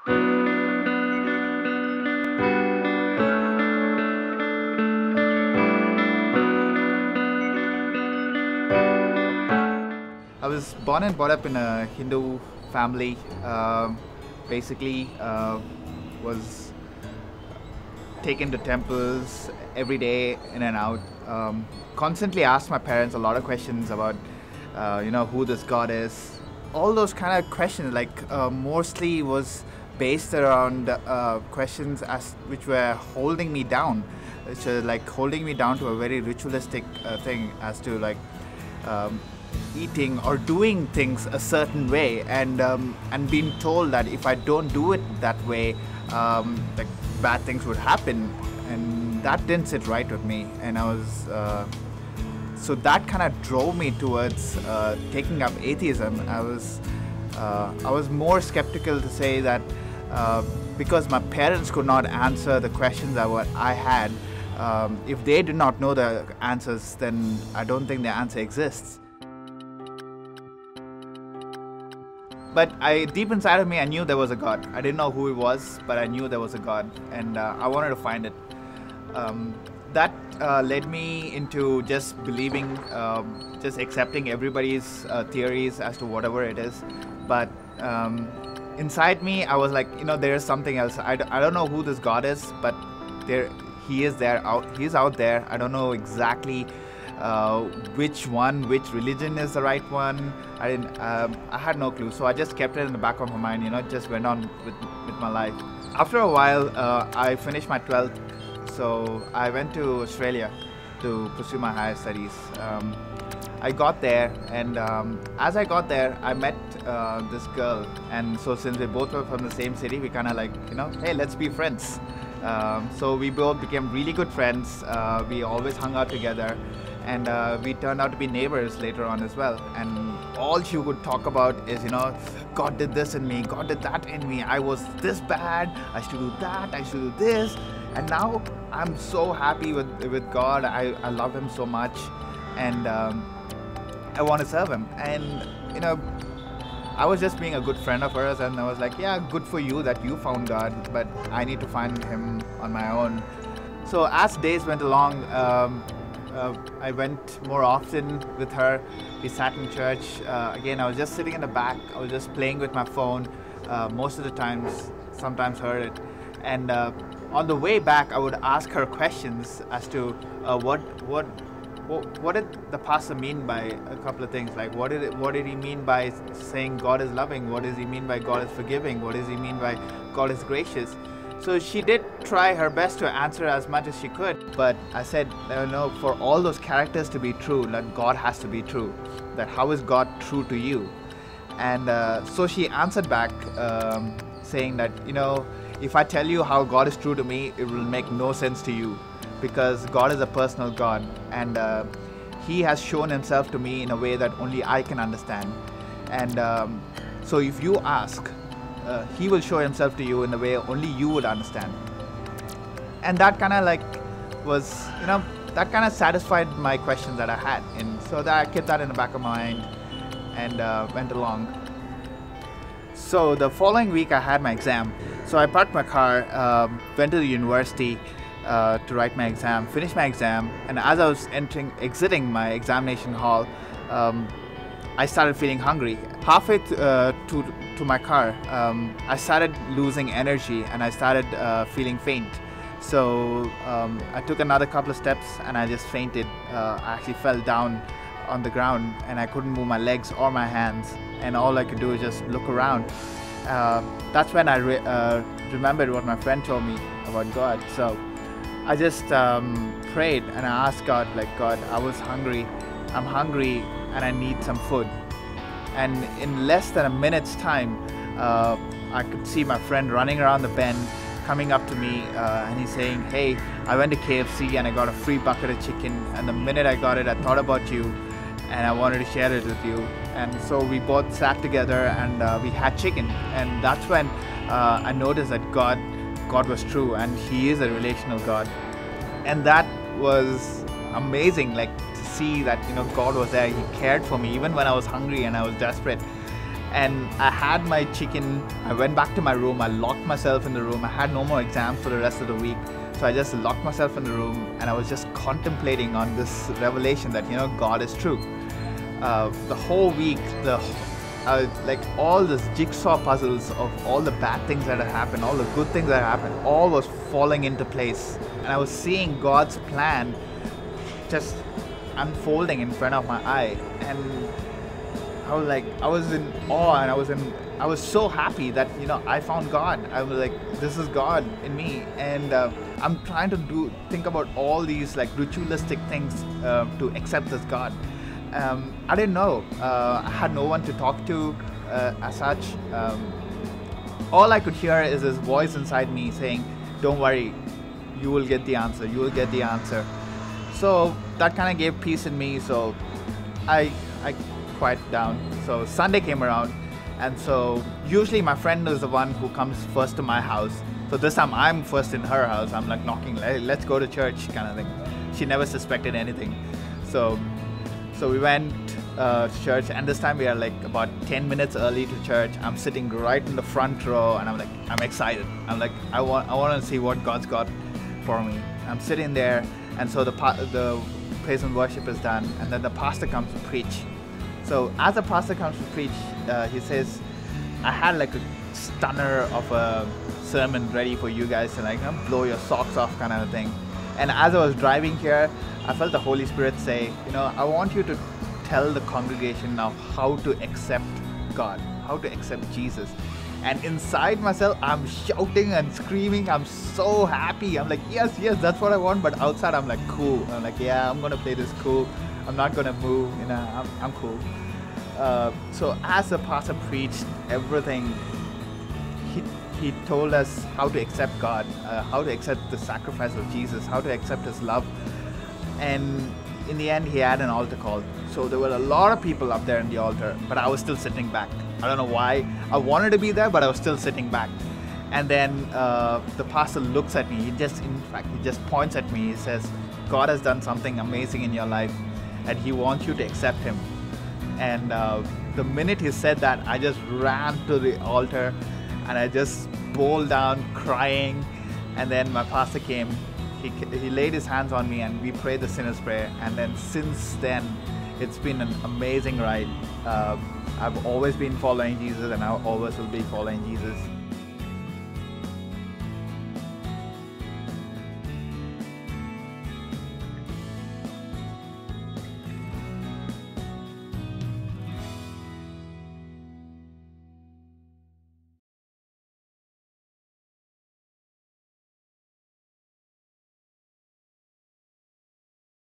I was born and brought up in a Hindu family. Basically, was taken to temples every day, in and out. Constantly asked my parents a lot of questions about, who this God is. All those kind of questions, mostly was based around questions as which were holding me down, which were like holding me down to a very ritualistic thing as to um, eating or doing things a certain way, and being told that if I don't do it that way, like bad things would happen, and that didn't sit right with me, and I was so that kind of drove me towards taking up atheism. I was more skeptical to say that because my parents could not answer the questions that what I had. If they did not know the answers, then I don't think the answer exists. But deep inside of me, I knew there was a God. I didn't know who he was, but I knew there was a God, and I wanted to find it. That led me into just believing, just accepting everybody's theories as to whatever it is. But inside me, I was like, there is something else. I don't know who this God is, but he is there. He's out there. I don't know exactly which religion is the right one. I had no clue, so I just kept it in the back of my mind, just went on with my life. After a while, I finished my 12th, so I went to Australia to pursue my higher studies. I got there, and as I got there, I met this girl, and so since we both were from the same city, we kind of hey, let's be friends. So we both became really good friends. We always hung out together, and we turned out to be neighbors later on as well. And all she would talk about is, God did this in me, God did that in me, I was this bad, I should do that, I should do this. And now I'm so happy with God. I love him so much, and I want to serve him. And I was just being a good friend of hers, and I was like, yeah, good for you that you found God, but I need to find him on my own. So as days went along, I went more often with her. We sat in church. Again, I was just sitting in the back. I was just playing with my phone most of the times, sometimes heard it. And on the way back, I would ask her questions as to what did the pastor mean by a couple of things? Like, what did he mean by saying God is loving? What does he mean by God is forgiving? What does he mean by God is gracious? So she did try her best to answer as much as she could, but I said, no, for all those characters to be true, that God has to be true. That how is God true to you? And so she answered back, saying that, if I tell you how God is true to me, it will make no sense to you, because God is a personal God, and he has shown himself to me in a way that only I can understand. And so if you ask, he will show himself to you in a way only you would understand. And that kind of was, that kind of satisfied my questions that I had. And so that I kept that in the back of my mind and went along. So the following week I had my exam. So I parked my car, went to the university to write my exam, finished my exam, and as I was exiting my examination hall, I started feeling hungry. Halfway to my car, I started losing energy, and I started feeling faint. So I took another couple of steps and I just fainted. I actually fell down on the ground, and I couldn't move my legs or my hands, and all I could do was just look around. That's when I remembered what my friend told me about God. So I just prayed and I asked God, God, I was hungry, I'm hungry, and I need some food. And in less than a minute's time, I could see my friend running around the bend, coming up to me, and he's saying, hey, I went to KFC and I got a free bucket of chicken, and the minute I got it, I thought about you and I wanted to share it with you. And so we both sat together and we had chicken, and that's when I noticed that God was true, and he is a relational God. And that was amazing, to see that God was there. He cared for me even when I was hungry and I was desperate. And I had my chicken. I went back to my room. I locked myself in the room. I had no more exams for the rest of the week. So I just locked myself in the room, and I was just contemplating on this revelation that, God is true. The whole week, like all this jigsaw puzzles of all the bad things that had happened, all the good things that happened, all was falling into place. And I was seeing God's plan just unfolding in front of my eye. And I was in awe, and I was so happy that, I found God. I was like, this is God in me. And I'm trying to think about all these like ritualistic things to accept this God. I didn't know. I had no one to talk to as such. All I could hear is this voice inside me saying, don't worry, you will get the answer. You will get the answer. So that kind of gave peace in me. So I quieted down. So Sunday came around. And so usually my friend is the one who comes first to my house. So this time I'm first in her house. I'm like knocking, let's go to church kind of thing. She never suspected anything. So we went to church, and this time we are like about 10 minutes early to church. I'm sitting right in the front row, and I'm excited. I'm like, I want to see what God's got for me. I'm sitting there, and so the praise and worship is done, and then the pastor comes to preach. So as the pastor comes to preach, he says, I had like a stunner of a sermon ready for you guys to like blow your socks off kind of thing. And as I was driving here, I felt the Holy Spirit say, I want you to tell the congregation now how to accept God, how to accept Jesus. And inside myself, I'm shouting and screaming. I'm so happy. I'm like, yes, that's what I want. But outside, I'm like, cool. I'm like, yeah, I'm going to play this cool. I'm not going to move. I'm cool. So as the pastor preached everything, he told us how to accept God, how to accept the sacrifice of Jesus, how to accept His love. And in the end, he had an altar call. So there were a lot of people up there in the altar, but I was still sitting back. I don't know why. I wanted to be there, but I was still sitting back. And then the pastor looks at me. He just points at me. He says, God has done something amazing in your life, and He wants you to accept Him. And the minute he said that, I just ran to the altar, and I just bowled down crying. And then my pastor came. He laid his hands on me, and we prayed the sinner's prayer. And then since then, it's been an amazing ride. I've always been following Jesus, and I always will be following Jesus.